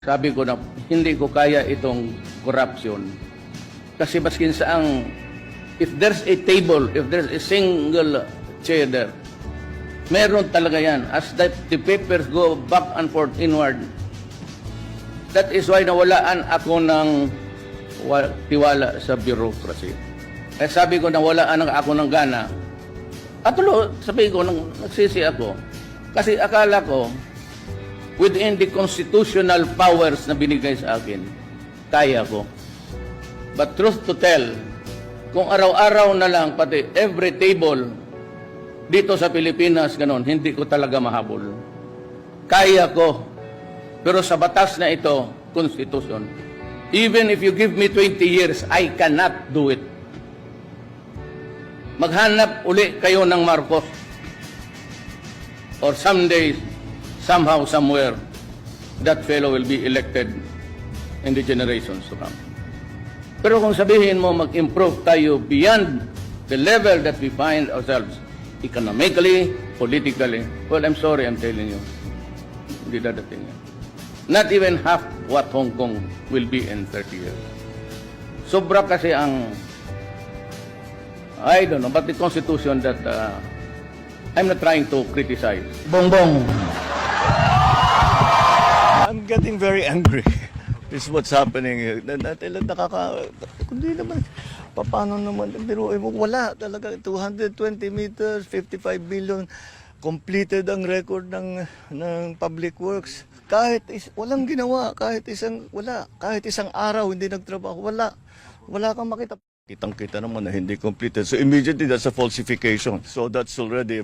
Sabi ko na hindi ko kaya itong corruption. Kasi maskin saang, if there's a table, if there's a single chair there, meron talaga yan. As that the papers go back and forth inward, that is why nawalaan ako ng tiwala sa bureaucracy. Eh sabi ko nawalaan ako ng gana. At tulo, sabi ko, nagsisi ako. Kasi akala ko, within the constitutional powers na binigay sa akin, kaya ko. But truth to tell, kung araw-araw na lang, pati every table dito sa Pilipinas, ganon, hindi ko talaga mahabol. Kaya ko. Pero sa batas na ito, Constitution, even if you give me 20 years, I cannot do it. Maghanap uli kayo ng Marcos. Or someday, somehow, somewhere, that fellow will be elected in the generations to come. Pero kung sabihin mo, mag-improve tayo beyond the level that we find ourselves, economically, politically, well, I'm sorry, I'm telling you, hindi dadating yan. Not even half what Hong Kong will be in 30 years. Sobra kasi ang, I don't know, but the Constitution that I'm not trying to criticize. Bongbong. I'm getting very angry. This is what's happening here. Kundi naman, paano naman, biruin mo, wala talaga, 220 meters, 55 billion, completed ang record ng Public Works. Walang ginawa, kahit isang araw hindi nagtrabaho, wala kang makita. Kitang-kita naman na hindi completed. So immediately that's a falsification. So that's already a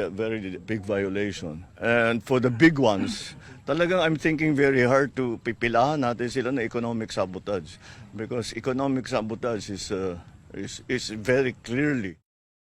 very big violation. And for the big ones, talagang I'm thinking very hard to pipilahan natin sila na economic sabotage. Because economic sabotage is very clearly